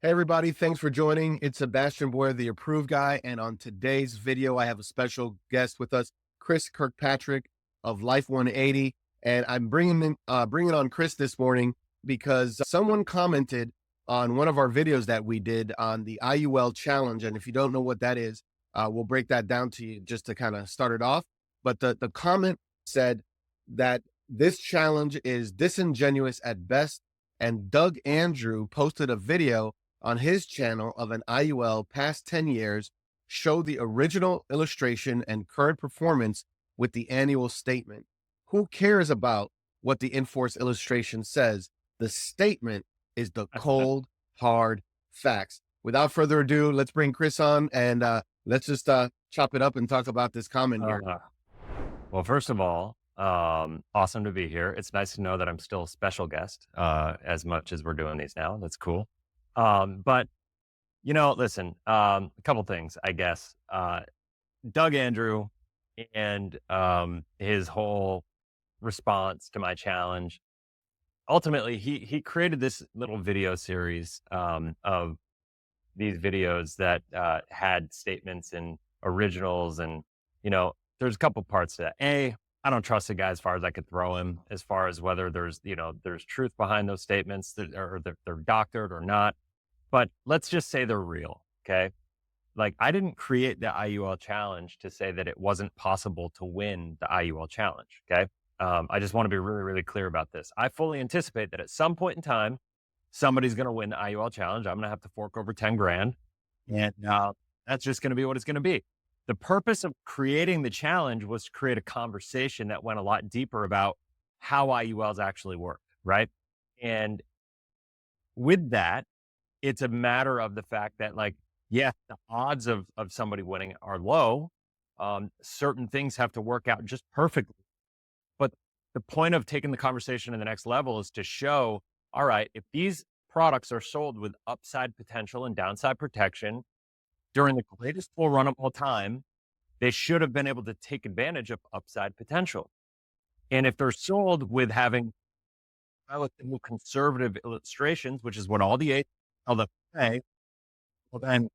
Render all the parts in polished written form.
Hey everybody, thanks for joining. It's Sebastien Boyer, the approved guy, and on today's video, I have a special guest with us, Chris Kirkpatrick of Life180, and I'm bringing on Chris this morning because someone commented on one of our videos that we did on the IUL challenge, and if you don't know what that is, we'll break that down to you just to kind of start it off. But the comment said that this challenge is disingenuous at best, and Doug Andrew posted a video on his channel of an IUL past 10 years, show the original illustration and current performance with the annual statement. Who cares about what the in-force illustration says? The statement is the cold, hard facts. Without further ado, let's bring Chris on and let's just chop it up and talk about this comment here. Well, first of all, awesome to be here. It's nice to know that I'm still a special guest, as much as we're doing these now. That's cool. But listen, a couple things, I guess. Doug Andrew and his whole response to my challenge. Ultimately, he created this little video series of these videos that had statements and originals, and there's a couple parts to that. I don't trust the guy as far as I could throw him, as far as whether there's truth behind those statements or they're doctored or not. But let's just say they're real, okay? Like, I didn't create the IUL challenge to say that it wasn't possible to win the IUL challenge, okay? I just want to be really, really clear about this. I fully anticipate that at some point in time, somebody's going to win the IUL challenge. I'm going to have to fork over 10 grand. And that's just going to be what it's going to be. The purpose of creating the challenge was to create a conversation that went a lot deeper about how IULs actually work, right? And with that, it's a matter of the fact that, the odds of somebody winning are low. Certain things have to work out just perfectly. But the point of taking the conversation to the next level is to show, all right, if these products are sold with upside potential and downside protection during the greatest bull run of all time, they should have been able to take advantage of upside potential. And if they're sold with having relatively conservative illustrations, which is what all the say, well, then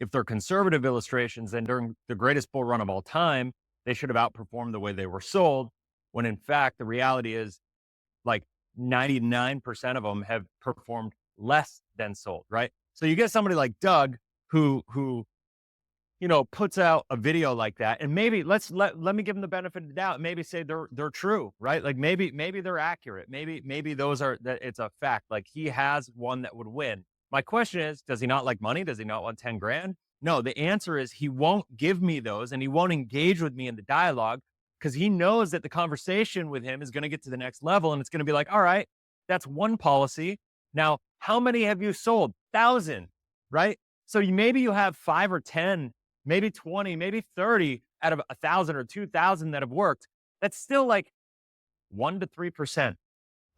if they're conservative illustrations, then during the greatest bull run of all time, they should have outperformed the way they were sold. When in fact, the reality is 99% of them have performed less than sold, right? So you get somebody like Doug who puts out a video like that, and maybe let me give them the benefit of the doubt. Maybe say they're true, right? Like maybe they're accurate. Maybe those are that it's a fact. Like, he has one that would win. My question is, does he not like money? Does he not want 10 grand? No, the answer is he won't give me those, and he won't engage with me in the dialogue because he knows that the conversation with him is going to get to the next level, and it's going to be like, all right, that's one policy. Now, how many have you sold? 1,000, right? So maybe you have 5 or 10, maybe 20, maybe 30 out of 1,000 or 2,000 that have worked. That's still 1 to 3%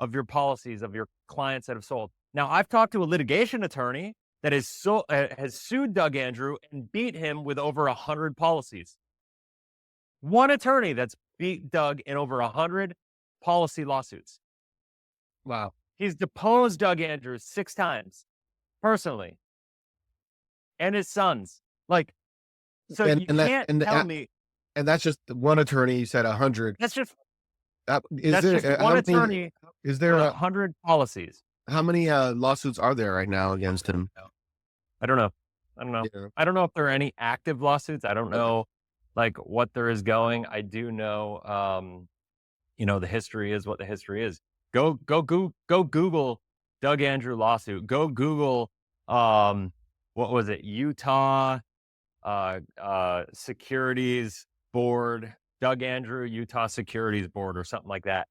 of your policies, of your clients that have sold. Now, I've talked to a litigation attorney that has sued Doug Andrew and beat him with over 100 policies. One attorney that's beat Doug in over 100 policy lawsuits. Wow. He's deposed Doug Andrews 6 times personally, and his sons. So you can't tell me. And that's just one attorney. You said 100. That's just How one many, attorney is there with 100 policies. how many lawsuits are there right now against him? I don't know. Yeah. I don't know if there are any active lawsuits. I don't know what there is going. I do know, the history is what the history is. Go Google Doug Andrew lawsuit. Go Google, what was it? Utah Securities Board, Doug Andrew, Utah Securities Board, or something like that.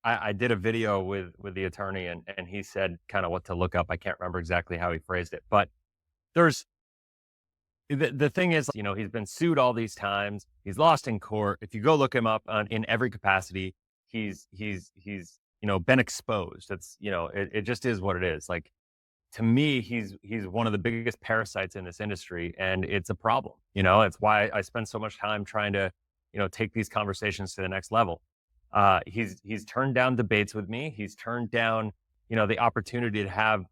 I did a video with the attorney, and he said kind of what to look up. I can't remember exactly how he phrased it, but there's the thing is, he's been sued all these times. He's lost in court. If you go look him up in every capacity, he's been exposed. That's, it just is what it is. To me, he's one of the biggest parasites in this industry, and it's a problem. It's why I spend so much time trying to, take these conversations to the next level. He's turned down debates with me. He's turned down, the opportunity to have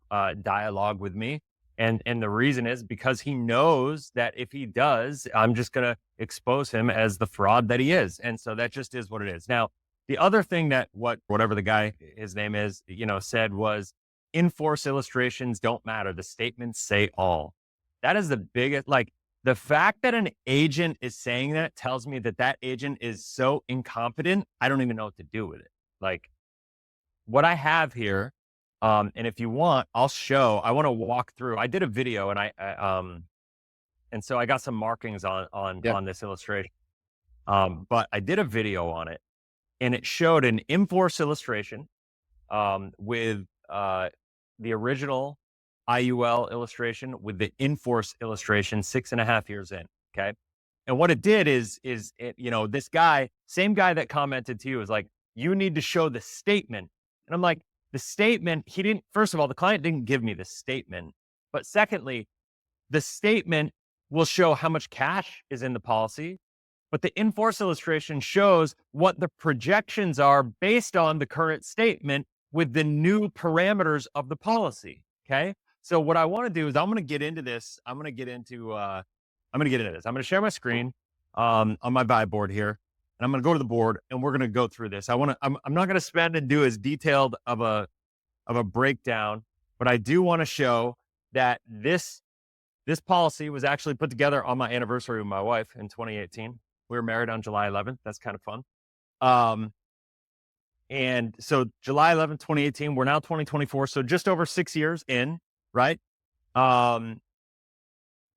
dialogue with me. And the reason is because he knows that if he does, I'm just going to expose him as the fraud that he is. And so that just is what it is. Now, the other thing that whatever the guy, his name is, said was in-force illustrations don't matter. The statements say all. That is the biggest, like, the fact that an agent is saying that tells me that that agent is so incompetent, I don't even know what to do with it. Like, what I have here, and if you want, I'll show. I want to walk through. I did a video, and so I got some markings on this illustration. But I did a video on it, and it showed an in-force illustration with the original IUL illustration with the in-force illustration 6.5 years in. Okay. And what it did is it, this guy, same guy that commented to you, is like, you need to show the statement. And I'm like, the statement, first of all, the client didn't give me the statement. But secondly, the statement will show how much cash is in the policy. But the in-force illustration shows what the projections are based on the current statement with the new parameters of the policy. Okay. So what I want to do is I'm going to get into this. I'm going to get into this. I'm going to share my screen on my vibe board here, and I'm going to go to the board, and we're going to go through this. I'm not going to spend and do as detailed of a breakdown, but I do want to show that this policy was actually put together on my anniversary with my wife in 2018. We were married on July 11th. That's kind of fun. And so July 11th, 2018, we're now 2024. So just over 6 years in, right?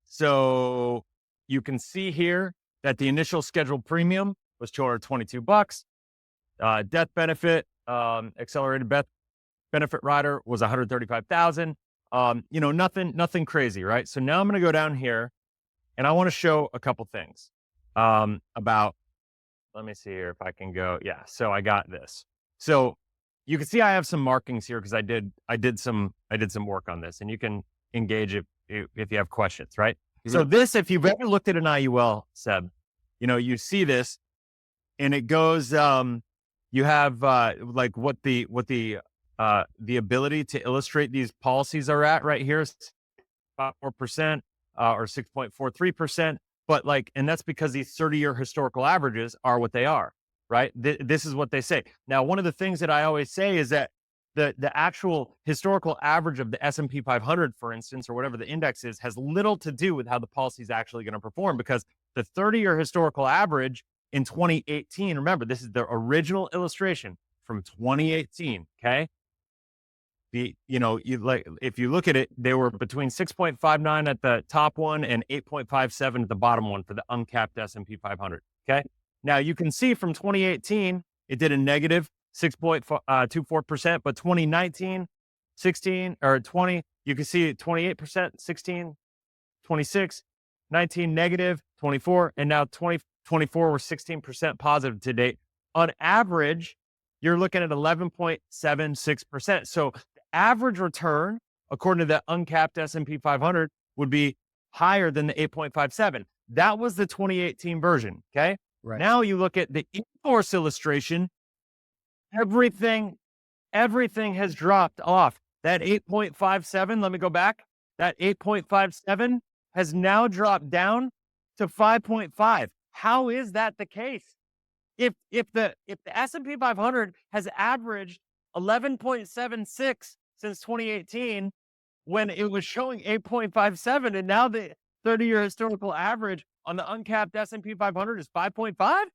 So you can see here that the initial scheduled premium was $222. Death benefit, accelerated benefit rider was $135,000. Nothing crazy, right? So now I'm going to go down here, and I want to show a couple things about. Let me see here if I can go. Yeah. So I got this. So you can see I have some markings here because I did some work on this, and you can engage if you have questions, right? Mm-hmm. So this, if you've ever looked at an IUL, Seb, you see this, and it goes. You have like what the ability to illustrate these policies are at right here, about 4% or 6.43%. But and that's because these 30-year historical averages are what they are, right? This is what they say. Now, one of the things that I always say is that the actual historical average of the S&P 500, for instance, or whatever the index is, has little to do with how the policy is actually going to perform, because the 30-year historical average in 2018, remember, this is the original illustration from 2018, okay? If you look at it, they were between 6.59 at the top one and 8.57 at the bottom one for the uncapped S&P 500. Okay. Now you can see from 2018, it did a negative 6.24%, but 2019, 16 or 20, you can see 28%, 16, 26, 19 negative, 24, and now 2024 we're 16% positive to date. On average, you're looking at 11.76%. So average return, according to the uncapped S&P 500, would be higher than the 8.57. That was the 2018 version. Okay. Right. Now you look at the in-force illustration, everything has dropped off. That 8.57, let me go back. That 8.57 has now dropped down to 5.5. How is that the case? If the S&P 500 has averaged 11.76 since 2018, when it was showing 8.57, and now the 30-year historical average on the uncapped S&P 500 is 5.5.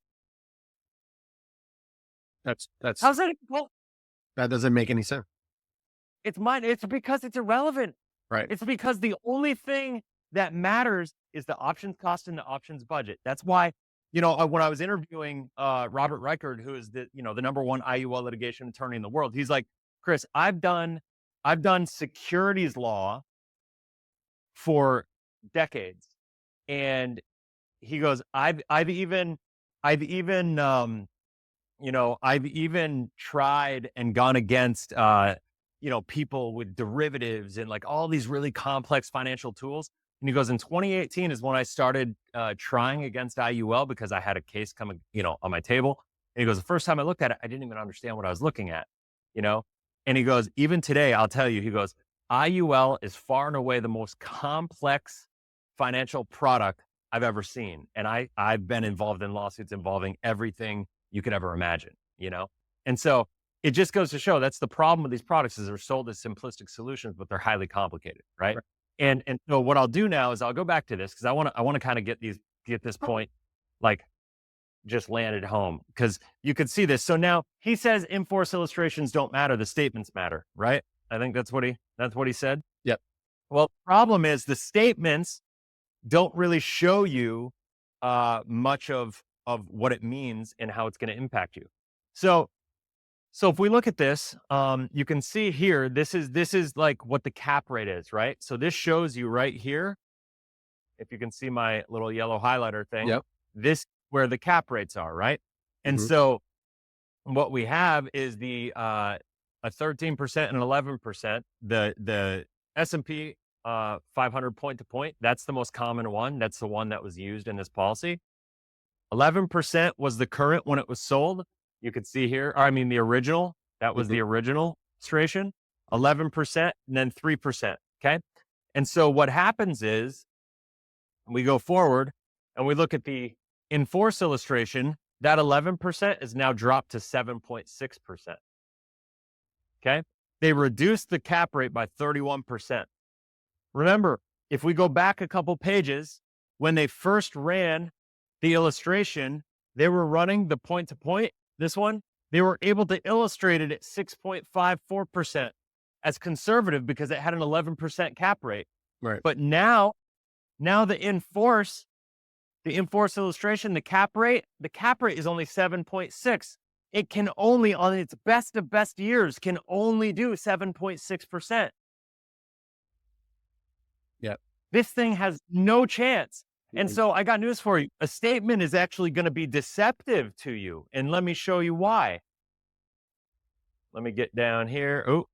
That's how's that? That doesn't make any sense. It's because it's irrelevant. Right. It's because the only thing that matters is the options cost and the options budget. That's why, when I was interviewing Robert Reichard, who is the number one IUL litigation attorney in the world, he's like, Chris, I've done securities law for decades, and he goes, I've even tried and gone against people with derivatives and like all these really complex financial tools. And he goes, in 2018 is when I started trying against IUL because I had a case coming, on my table. And he goes, the first time I looked at it, I didn't even understand what I was looking at, And he goes, even today, I'll tell you, he goes, IUL is far and away the most complex financial product I've ever seen. And I've been involved in lawsuits involving everything you could ever imagine, you know? And so it just goes to show that's the problem with these products is they're sold as simplistic solutions, but they're highly complicated, right? Right. And so what I'll do now is I'll go back to this because I want to kind of get this point like just landed home because you could see this. So now he says in-force illustrations don't matter, the statements matter, right? I think that's what he said. Yep. Well, the problem is the statements don't really show you much of what it means and how it's going to impact you. So if we look at this, you can see here, this is like what the cap rate is, right? So this shows you right here, if you can see my little yellow highlighter thing, Yep. this where the cap rates are, right? And so what we have is the a 13% and 11%, the S&P 500 point to point, that's the most common one. That's the one that was used in this policy. 11% was the current when it was sold. You could see here, or I mean the original, that was the original illustration, 11% and then 3%, okay? And so what happens is we go forward and we look at the in-force illustration, that 11% is now dropped to 7.6%, okay? They reduced the cap rate by 31%. Remember, if we go back a couple pages, when they first ran the illustration, they were running the point to point, this one, they were able to illustrate it at 6.54% as conservative because it had an 11% cap rate. Right. But now the in-force illustration, the cap rate is only 7.6. It can only, on its best of best years, can only do 7.6%. Yeah. This thing has no chance. And so I got news for you. A statement is actually going to be deceptive to you. And let me show you why. Let me get down here. Oh,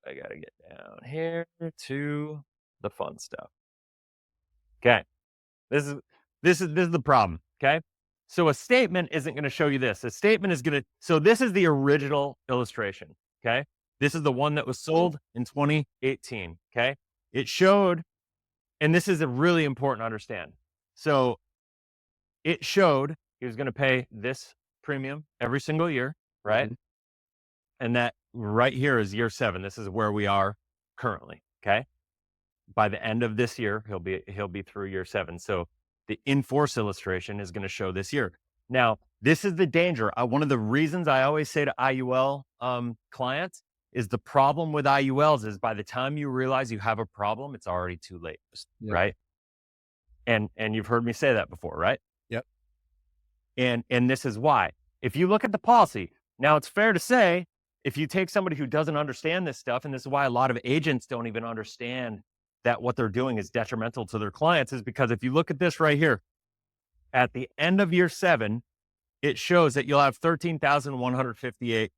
I got to get down here to the fun stuff. Okay. This is the problem. Okay. So a statement isn't going to show you this. A statement is going to, so this is the original illustration. Okay. This is the one that was sold in 2018. Okay. It showed, and this is a really important to understand. So it showed he was going to pay this premium every single year, right? And that right here is year 7. This is where we are currently. Okay. By the end of this year, he'll be through year 7. So the in-force illustration is going to show this year. Now, this is the danger. One of the reasons I always say to IUL clients is the problem with IULs is by the time you realize you have a problem, it's already too late, right? And you've heard me say that before, right? Yep. And this is why. If you look at the policy, now it's fair to say, if you take somebody who doesn't understand this stuff, and this is why a lot of agents don't even understand that what they're doing is detrimental to their clients, is because if you look at this right here, at the end of year 7, it shows that you'll have $13,158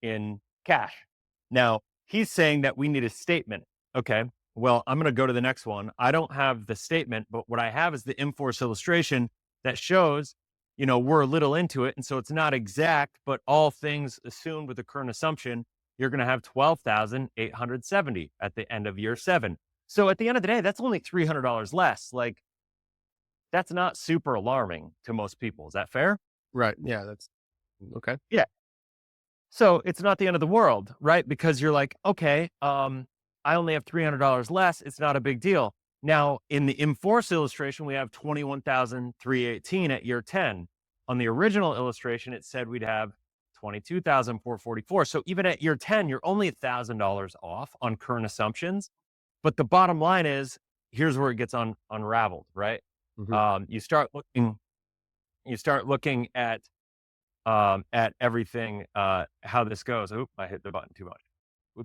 in cash. Now, he's saying that we need a statement. Okay, well, I'm going to go to the next one. I don't have the statement, but what I have is the in-force illustration that shows, we're a little into it. And so it's not exact, but all things assumed with the current assumption, you're going to have $12,870 at the end of year 7. So at the end of the day, that's only $300 less. Like, that's not super alarming to most people. Is that fair? Right. Yeah. That's okay. Yeah. So it's not the end of the world, right? Because you're like, okay, I only have $300 less. It's not a big deal. Now, in the in-force illustration, we have $21,318 at year 10. On the original illustration, it said we'd have $22,444. So even at year 10, you're only $1,000 off on current assumptions. But the bottom line is, here's where it gets unraveled, right? You start looking at everything, how this goes. Oop, I hit the button too much.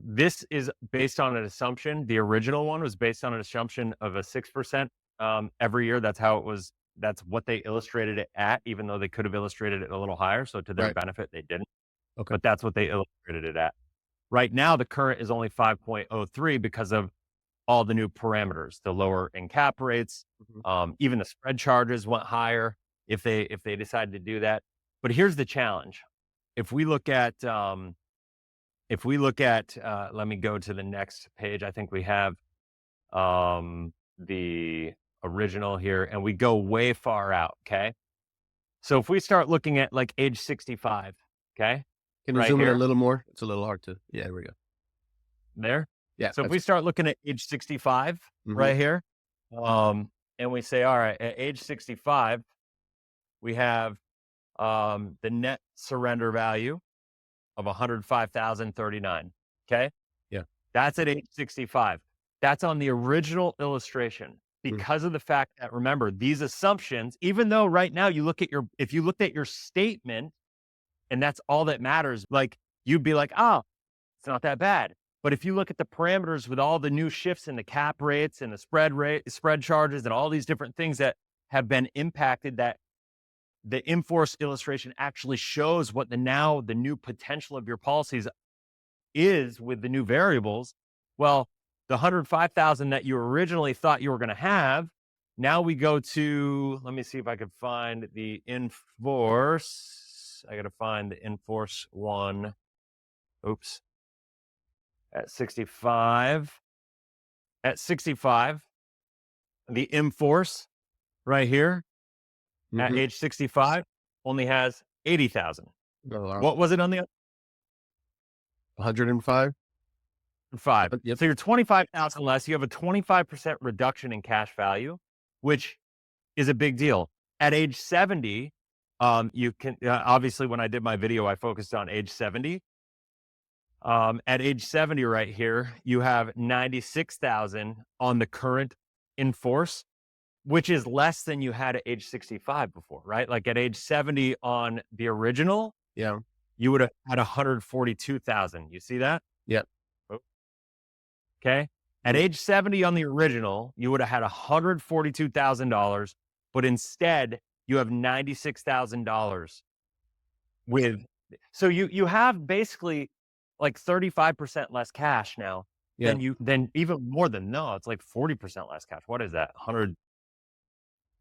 This is based on an assumption. The original one was based on an assumption of a 6% every year. That's how it was. That's what they illustrated it at, even though they could have illustrated it a little higher. So to their benefit, they didn't. Okay. But that's what they illustrated it at. Right now, the current is only 5.03 because of all the new parameters, the lower in cap rates, even the spread charges went higher if they decided to do that. But here's the challenge. If we look at if we look at, let me go to the next page. I think we have the original here, and we go way far out. Okay. So if we start looking at like age 65, okay, Can you right zoom in a here, little more? It's a little hard to. Yeah, there we go. there. Yeah, So if that's. we start looking at age 65 Mm-hmm. right here, and we say, all right, at age 65, we have the net surrender value of 105,039. Okay. Yeah. That's at age 65. That's on the original illustration Mm. because of the fact that, remember, these assumptions, even though right now if you looked at your statement and that's all that matters, like you'd be like, oh, it's not that bad. But if you look at the parameters with all the new shifts in the cap rates and the spread charges and all these different things that have been impacted, that the in-force illustration actually shows what the new potential of your policies is with the new variables. Well, the 105,000 that you originally thought you were going to have, now we go to, let me see if I could find the in-force. I got to find the in-force one. Oops. At 65. At 65, the in-force right here at Mm-hmm. age 65 only has 80,000. Oh, wow. What was it on the 105. 5? Yep. So you're 25,000 less. You have a 25% reduction in cash value, which is a big deal. At age 70, you can obviously, when I did my video, I focused on age 70. At age 70 right here, you have 96,000 on the current in force, which is less than you had at age 65 before, right? Like at age 70 on the original, Yeah. you would have had 142,000. You see that? Yep. Oh, okay. At Yeah. age 70 on the original, you would have had $142,000, but instead you have $96,000 with, so you have basically like 35% less cash now Yeah. than even more than, no, it's like 40% less cash. What is that? 100.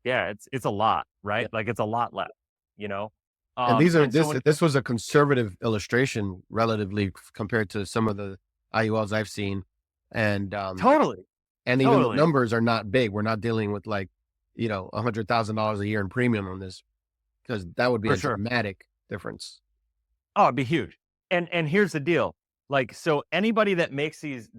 Yeah, it's a lot, right? Yeah. Like it's a lot less, you know? And these are And so this was a conservative illustration relatively compared to some of the IULs I've seen, and totally, and even the totally, numbers are not big. We're not dealing with like $100,000 a year in premium on this, because that would be for a sure. dramatic difference. Oh, it'd be huge. And here's the deal. Like, so anybody that makes these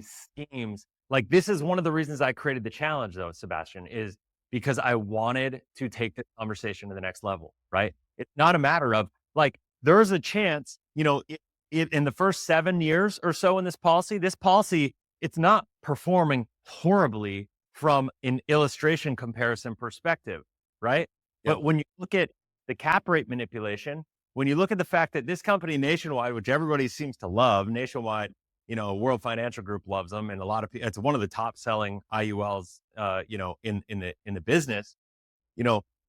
schemes, like this is one of the reasons I created the challenge though, Sebastian, is because I wanted to take the conversation to the next level, right? It's not a matter of like, there's a chance, in the first 7 years or so in this policy, it's not performing horribly from an illustration comparison perspective, right? Yeah. But when you look at the cap rate manipulation, when you look at the fact that this company Nationwide, which everybody seems to love, Nationwide, World Financial Group loves them, and a lot of people, it's one of the top selling IULs, in the business.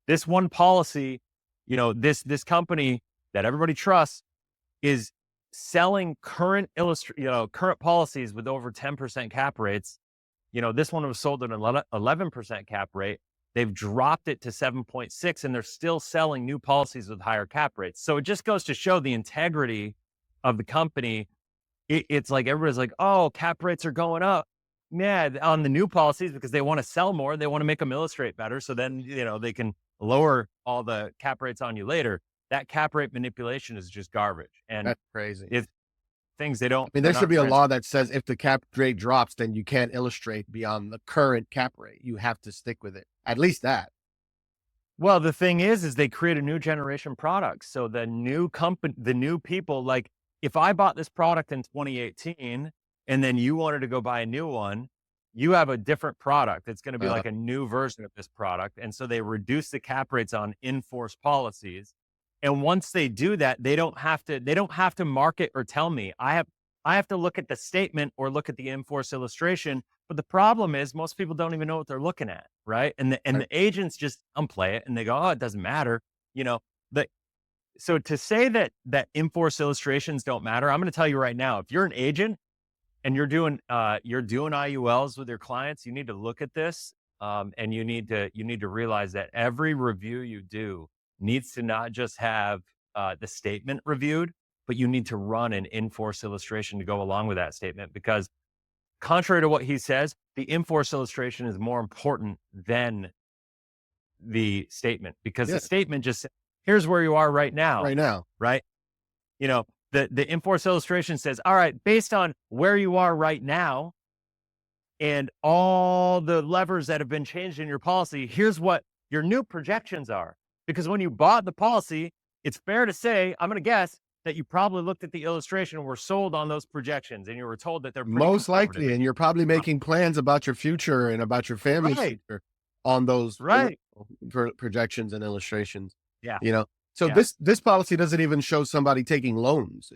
This one policy, this company that everybody trusts is selling current current policies with over 10% cap rates. This one was sold at an 11% cap rate. They've dropped it to 7.6 and they're still selling new policies with higher cap rates. So it just goes to show the integrity of the company. It's like everybody's like, oh, cap rates are going up. Yeah, on the new policies because they want to sell more. They want to make them illustrate better. So then, they can lower all the cap rates on you later. That cap rate manipulation is just garbage. And That's crazy. it's things I mean, they're there should not be a trans- law that says if the cap rate drops, then you can't illustrate beyond the current cap rate. You have to stick with it. At least that. Well, the thing is they create a new generation product. So the new people, like if I bought this product in 2018 and then you wanted to go buy a new one, you have a different product. It's going to be like a new version of this product. And so they reduce the cap rates on in-force policies. And once they do that, they don't have to market or tell me. I have to look at the statement or look at the in-force illustration. But the problem is most people don't even know what they're looking at, right? And the agents just unplay it and they go, oh, it doesn't matter. So to say that in-force illustrations don't matter, I'm going to tell you right now, if you're an agent and you're doing IULs with your clients, you need to look at this, and you need to realize that every review you do needs to not just have the statement reviewed, but you need to run an in-force illustration to go along with that statement, because contrary to what he says, the in-force illustration is more important than the statement, because the Yeah. statement just says, here's where you are right now, Right now. right? You know, the in-force illustration says, all right, based on where you are right now and all the levers that have been changed in your policy, here's what your new projections are. Because when you bought the policy, it's fair to say, I'm going to guess, that you probably looked at the illustration and were sold on those projections, and you were told that they're pretty Most conservative. likely. And you're probably making plans about your future and about your family's Right. future on those Right. projections and illustrations, Yeah. you know? So Yeah. this policy doesn't even show somebody taking loans.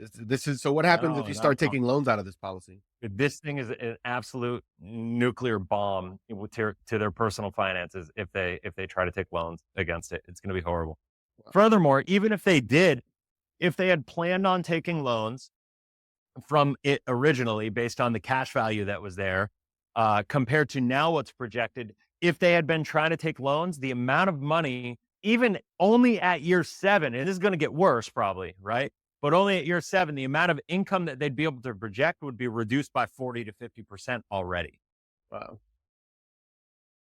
So what happens if No, you no, start no. taking loans out of this policy? This thing is an absolute nuclear bomb to their personal finances if they try to take loans against it. It's going to be horrible. Wow. Furthermore, even if they did, if they had planned on taking loans from it originally based on the cash value that was there, compared to now what's projected, if they had been trying to take loans, the amount of money, even only at year 7, and this is going to get worse probably, right? But only at year 7, the amount of income that they'd be able to project would be reduced by 40 to 50% already. Wow.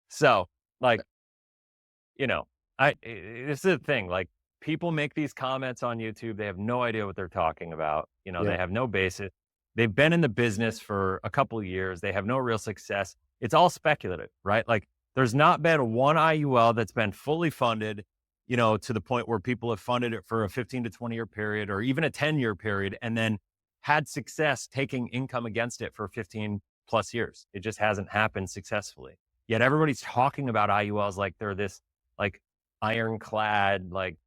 So, like, you know, this is the thing. Like, people make these comments on YouTube. They have no idea what they're talking about. You know, Yeah. they have no basis. They've been in the business for a couple of years. They have no real success. It's all speculative, right? Like, there's not been one IUL that's been fully funded, you know, to the point where people have funded it for a 15 to 20 year period or even a 10-year period and then had success taking income against it for 15 plus years. It just hasn't happened successfully. Yet everybody's talking about IULs like they're this like ironclad, like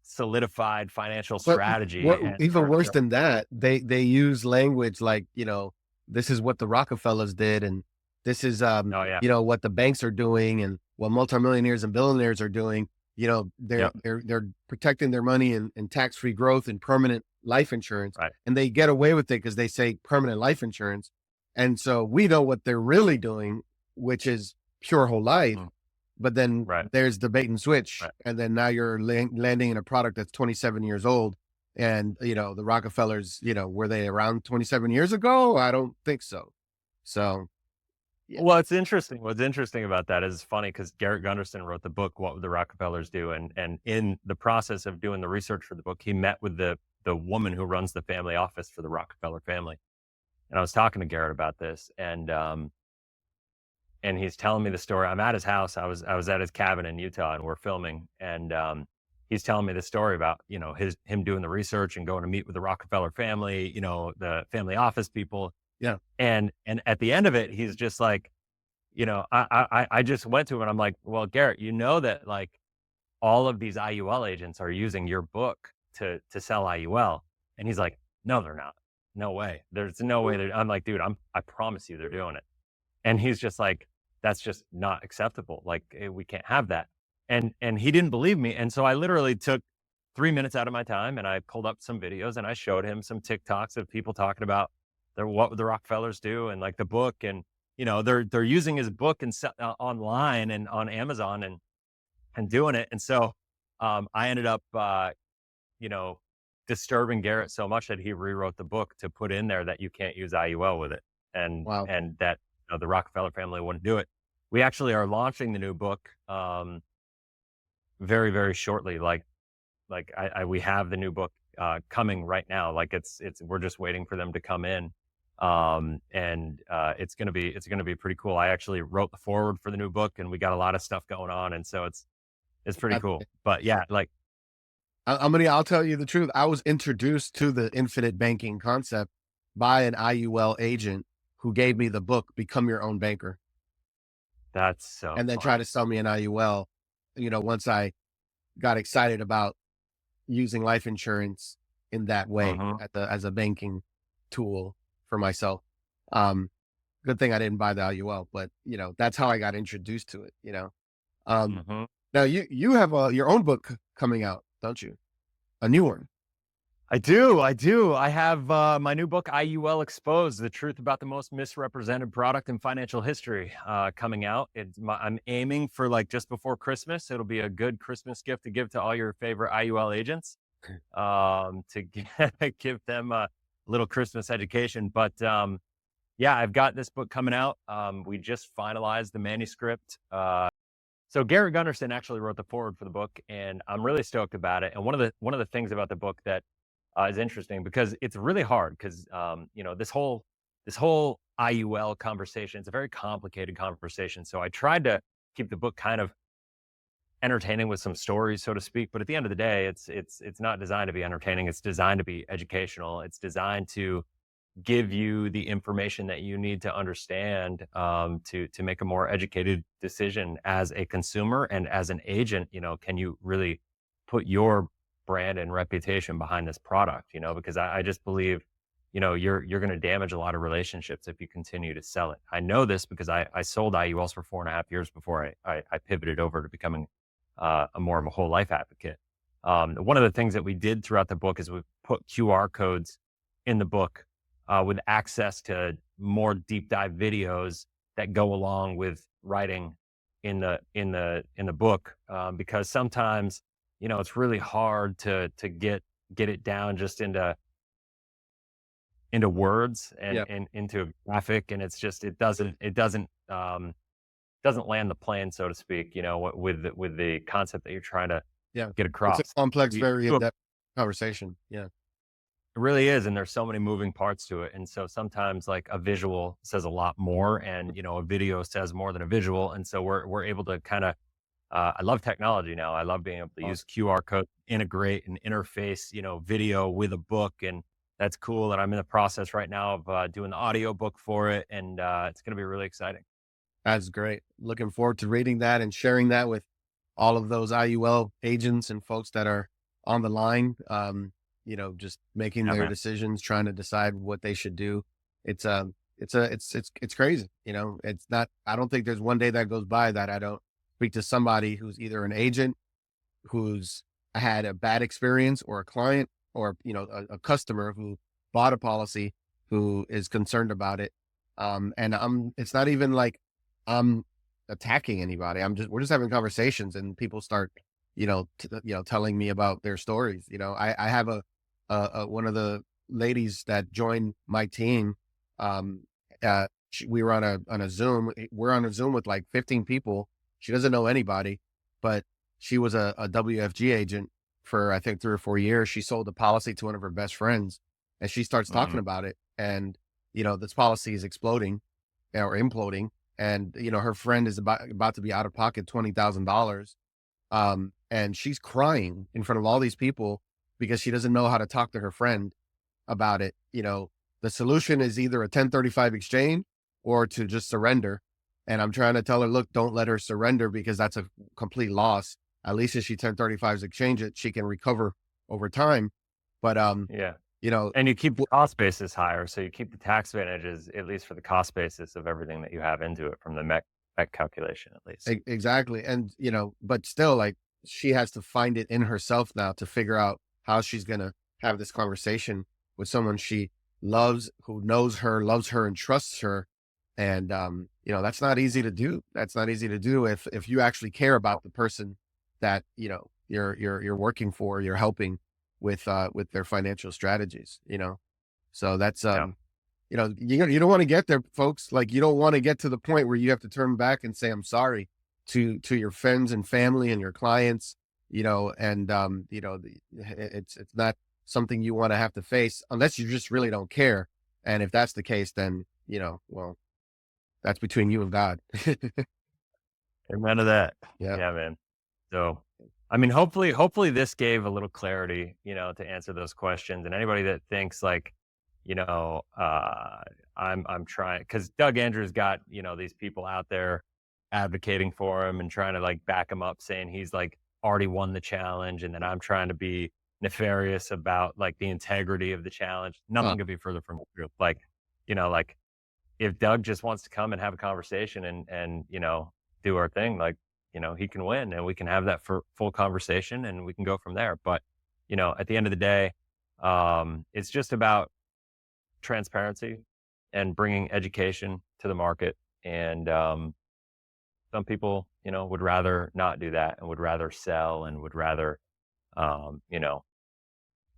solidified financial But strategy. what, And even worse than that, they use language like, you know, this is what the Rockefellers did, and this is oh yeah, you know, what the banks are doing and what multimillionaires and billionaires are doing. You know, yep, they're protecting their money in tax-free growth and permanent life insurance. right, And they get away with it because they say permanent life insurance. And so we know what they're really doing, which is pure whole life. mm, But then right, there's the bait and switch. right. And then now you're landing in a product that's 27 years old. And, you know, the Rockefellers, you know, were they around 27 years ago? I don't think so. So, yeah. Well, it's interesting. What's interesting about that is funny because Garrett Gunderson wrote the book, What Would the Rockefellers Do? And in the process of doing the research for the book, he met with the woman who runs the family office for the Rockefeller family. And I was talking to Garrett about this, and he's telling me the story. I'm at his house. I was at his cabin in Utah, and we're filming. And he's telling me the story about, you know, him doing the research and going to meet with the Rockefeller family, you know, the family office people. Yeah. And at the end of it, he's just like, you know, I just went to him and I'm like, well, Garrett, you know that like all of these IUL agents are using your book to sell IUL. And he's like, no, they're not. No way. There's no way. I'm like, dude, I promise you they're doing it. And he's just like, that's just not acceptable. Like, we can't have that. And he didn't believe me. And so I literally took 3 minutes out of my time and I pulled up some videos and I showed him some TikToks of people talking about what would the Rockefellers do, and like the book. And, you know, they're using his book and online and on Amazon and doing it. And so I ended up, you know, disturbing Garrett so much that he rewrote the book to put in there that you can't use IUL with it. And Wow. that, you know, the Rockefeller family wouldn't do it. We actually are launching the new book very, very shortly. We have the new book coming right now. Like we're just waiting for them to come in. It's going to be pretty cool. I actually wrote the foreword for the new book and we got a lot of stuff going on. And so it's pretty cool. But yeah, like, I'll tell you the truth. I was introduced to the infinite banking concept by an IUL agent who gave me the book, Become Your Own Banker. that's so And then fun. try to sell me an IUL, you know, once I got excited about using life insurance in that way Mhm. as a banking tool for myself. Good thing I didn't buy the IUL, but you know, that's how I got introduced to it, you know. Mhm. Now you have your own book coming out, don't you? A new one. I do. I have my new book, IUL Exposed: The Truth About the Most Misrepresented Product in Financial History, coming out. I'm aiming for like just before Christmas. It'll be a good Christmas gift to give to all your favorite IUL agents. to give them a little Christmas education. But yeah, I've got this book coming out. We just finalized the manuscript. So Gary Gunderson actually wrote the foreword for the book, and I'm really stoked about it. And one of the things about the book that is interesting because it's really hard because this whole IUL conversation, it's a very complicated conversation. So I tried to keep the book kind of entertaining with some stories, so to speak. But at the end of the day, it's not designed to be entertaining. It's designed to be educational. It's designed to give you the information that you need to understand to make a more educated decision as a consumer and as an agent. Can you really put your brand and reputation behind this product? Because I just believe you're going to damage a lot of relationships if you continue to sell it. I know this because I sold IULs for 4.5 years before I pivoted over to becoming a more of a whole life advocate. One of the things that we did throughout the book is we put QR codes in the book with access to more deep dive videos that go along with writing in the book, because sometimes it's really hard to get it down just into words and, Yeah. and into a graphic, and it doesn't land the plane, so to speak, with the concept that you're trying to Yeah. get It's a across. complex, You very do in-depth conversation. Yeah. It really is, and there's so many moving parts to it, and so sometimes, like, a visual says a lot more, and, a video says more than a visual, and so we're able to kinda I love technology now. I love being able to use Awesome. QR code, integrate and interface, video with a book, and that's cool, and I'm in the process right now of, doing the audio book for it, and, it's gonna be really exciting. That's great. Looking forward to reading that and sharing that with all of those IUL agents and folks that are on the line, just making Yeah, their man. decisions, trying to decide what they should do. It's crazy. It's not, I don't think there's one day that goes by that I don't speak to somebody who's either an agent who's had a bad experience, or a client, or, a customer who bought a policy, who is concerned about it. And it's not even like I'm attacking anybody. We're just having conversations, and people start, telling me about their stories. I have one of the ladies that joined my team. We were on a Zoom. We're on a Zoom with like 15 people. She doesn't know anybody, but she was a WFG agent for, I think, 3 or 4 years. She sold a policy to one of her best friends, and she starts Mhm. talking about it. And, this policy is exploding or imploding. And, her friend is about to be out of pocket $20,000. And she's crying in front of all these people because she doesn't know how to talk to her friend about it. The solution is either a 1035 exchange or to just surrender. And I'm trying to tell her, look, don't let her surrender, because that's a complete loss. At least if she 1035s exchange it, she can recover over time. But, Yeah. you know, And you keep the w- cost basis higher, so you keep the tax advantages, at least for the cost basis of everything that you have into it from the MEC calculation, at least. exactly. And, but still, like, she has to find it in herself now to figure out how she's going to have this conversation with someone she loves, who knows her, loves her, and trusts her. And, that's not easy to do. That's not easy to do if you actually care about the person that, you're working for, you're helping with their financial strategies. So that's, Yeah. you don't want to get there, folks. Like, you don't want to get to the point where you have to turn back and say, I'm sorry to your friends and family and your clients, and, it's not something you want to have to face unless you just really don't care. And if that's the case, then, well, that's between you and God. Amen to that. Yeah. Yeah, man. So, I mean, hopefully this gave a little clarity, to answer those questions. And anybody that thinks like, you know, uh, I'm trying because Doug Andrews got these people out there advocating for him and trying to like back him up, saying he's like already won the challenge, and then I'm trying to be nefarious about like the integrity of the challenge. Huh. Nothing could be further from the truth. Like if Doug just wants to come and have a conversation and do our thing, like, he can win and we can have that for full conversation and we can go from there. But, at the end of the day, it's just about transparency and bringing education to the market. And some people, would rather not do that and would rather sell and would rather, um, you know,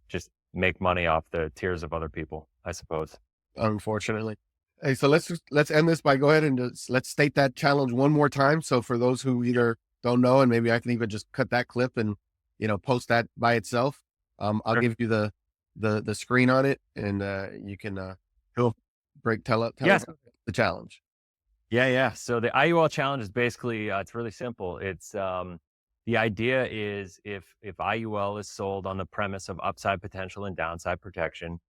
just make money off the tears of other people, I suppose. unfortunately. Hey, so let's end this by go ahead and let's state that challenge one more time. So for those who either don't know, and maybe I can even just cut that clip and post that by itself. I'll Sure. give you the screen on it, and you can Cool. tell us Yes. the challenge. Yeah, yeah. So the IUL challenge is basically it's really simple. It's the idea is if IUL is sold on the premise of upside potential and downside protection,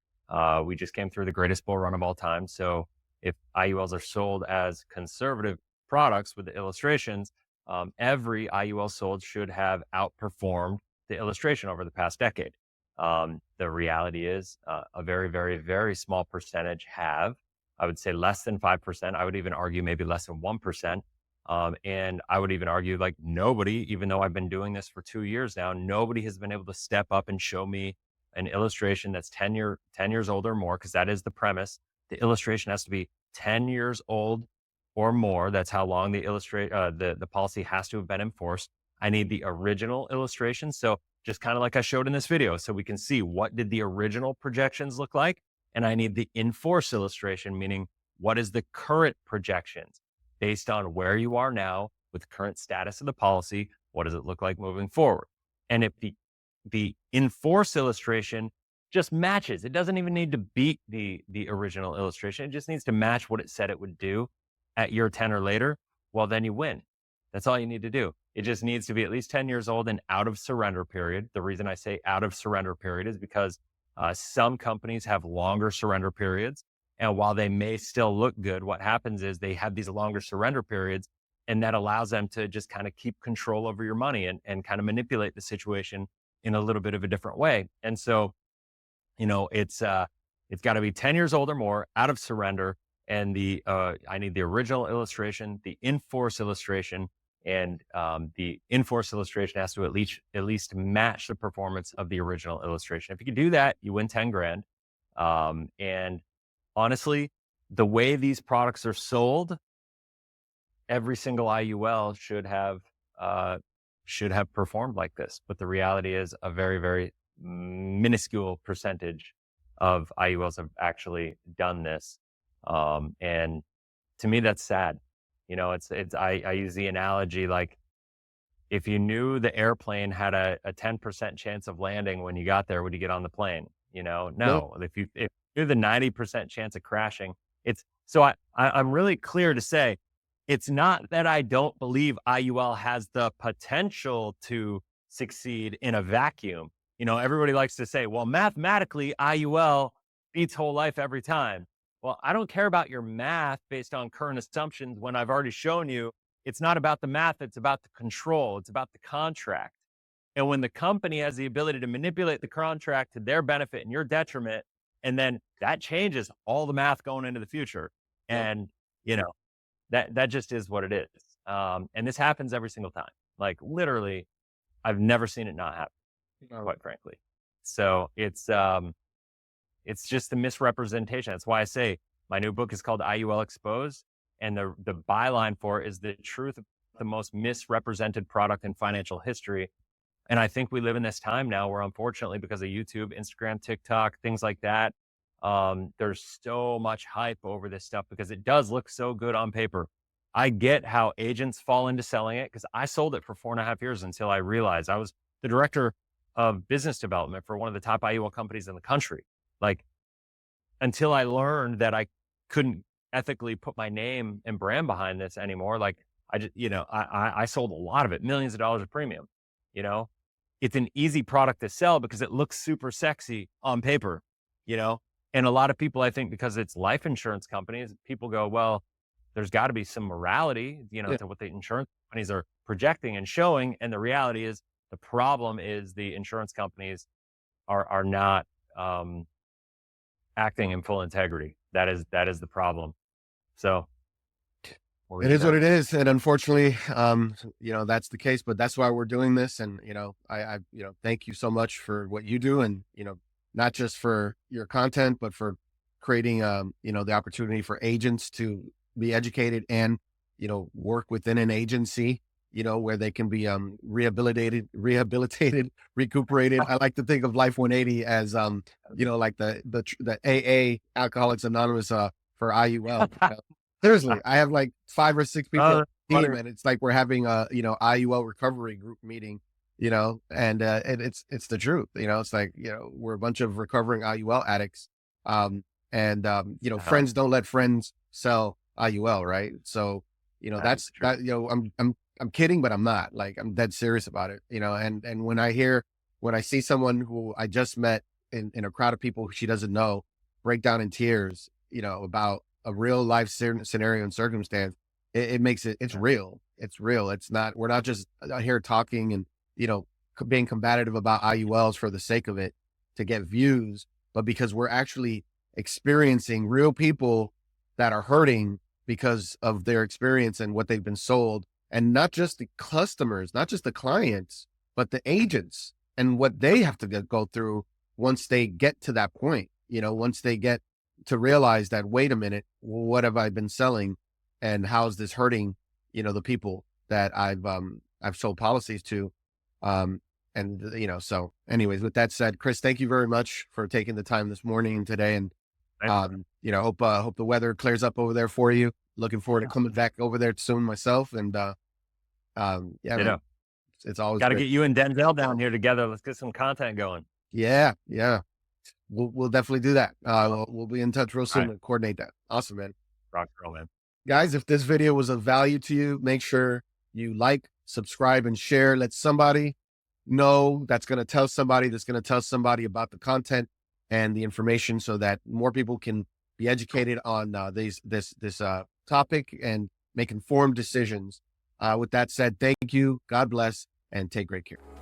we just came through the greatest bull run of all time. So if IULs are sold as conservative products with the illustrations, every IUL sold should have outperformed the illustration over the past decade. The reality is a very, very, very small percentage have. I would say less than 5%. I would even argue maybe less than 1%. And I would even argue like nobody, even though I've been doing this for 2 years now, nobody has been able to step up and show me an illustration that's 10 years old or more, because that is the premise. The illustration has to be 10 years old or more. That's how long the policy has to have been enforced. I need the original illustration. So just kind of like I showed in this video, so we can see what did the original projections look like. And I need the in-force illustration, meaning what is the current projections based on where you are now with current status of the policy? What does it look like moving forward? And if the in-force illustration just matches, it doesn't even need to beat the original illustration. It just needs to match what it said it would do at year 10 or later. Well, then you win. That's all you need to do. It just needs to be at least 10 years old and out of surrender period. The reason I say out of surrender period is because some companies have longer surrender periods. And while they may still look good, what happens is they have these longer surrender periods, and that allows them to just kind of keep control over your money and kind of manipulate the situation in a little bit of a different way. And so, it's got to be 10 years old or more, out of surrender. And I need the original illustration, the in-force illustration, and the in-force illustration has to at least match the performance of the original illustration. If you can do that, you win 10 grand. And honestly, the way these products are sold, every single IUL should have performed like this. But the reality is a very, very minuscule percentage of IULs have actually done this. And to me, that's sad. I use the analogy like if you knew the airplane had a 10% chance of landing when you got there, would you get on the plane? No, No. If you knew the 90% chance of crashing, it's so I'm really clear to say it's not that I don't believe IUL has the potential to succeed in a vacuum. Everybody likes to say, well, mathematically, IUL beats whole life every time. Well, I don't care about your math based on current assumptions when I've already shown you it's not about the math, it's about the control, it's about the contract. And when the company has the ability to manipulate the contract to their benefit and your detriment, and then that changes all the math going into the future. yep. And, you know, that just is what it is. And this happens every single time. Like literally, I've never seen it not happen, No. quite frankly. So it's just the misrepresentation. That's why I say my new book is called IUL Exposed. And the byline for it is the truth of the most misrepresented product in financial history. And I think we live in this time now where unfortunately, because of YouTube, Instagram, TikTok, things like that, there's so much hype over this stuff because it does look so good on paper. I get how agents fall into selling it because I sold it for 4.5 years until I realized I was the director of business development for one of the top IUL companies in the country. Like until I learned that I couldn't ethically put my name and brand behind this anymore. Like I just, I sold a lot of it, millions of dollars of premium, you know, it's an easy product to sell because it looks super sexy on paper, and a lot of people, I think because it's life insurance companies, people go, well, there's got to be some morality, Yeah. to what the insurance companies are projecting and showing. And the reality is the problem is the insurance companies are not, acting in full integrity. That is the problem. So we'll It leave it is what there. it is, and unfortunately, that's the case. But that's why we're doing this, and thank you so much for what you do, and not just for your content, but for creating, the opportunity for agents to be educated and work within an agency. where they can be rehabilitated, recuperated. I like to think of Life 180 as like the AA, Alcoholics Anonymous, for IUL. Seriously, I have like 5 or 6 people on Oh, the team, funny. and it's like we're having a IUL recovery group meeting, and it's the truth. It's like we're a bunch of recovering IUL addicts, and Uh-huh. friends don't let friends sell IUL, right? So That is that's true. that. I'm kidding, but I'm not. Like, I'm dead serious about it. And when I see someone who I just met in a crowd of people who she doesn't know break down in tears, about a real life scenario and circumstance, it makes it's Yeah. real. It's real. It's not, we're not just here talking and, being combative about IULs for the sake of it to get views, but because we're actually experiencing real people that are hurting because of their experience and what they've been sold. And not just the customers, not just the clients, but the agents and what they have to go through once they get to that point, once they get to realize that, wait a minute, what have I been selling, and how's this hurting, the people that I've sold policies to. Um, and so anyways, with that said, Chris, thank you very much for taking the time this morning and today. And Thanks. hope the weather clears up over there for you. Looking forward to coming back over there soon myself. And yeah, You man, know, it's always got to great. get you and Denzel down here together. Let's get some content going. Yeah, yeah. We'll definitely do that. We'll be in touch real All soon right. to coordinate that. Awesome, man. Rock and roll, man. Guys, if this video was of value to you, make sure you like, subscribe, and share. Let somebody know that's going to tell somebody that's going to tell somebody about the content and the information, so that more people can be educated on this topic and make informed decisions. With that said, thank you. God bless, and take great care.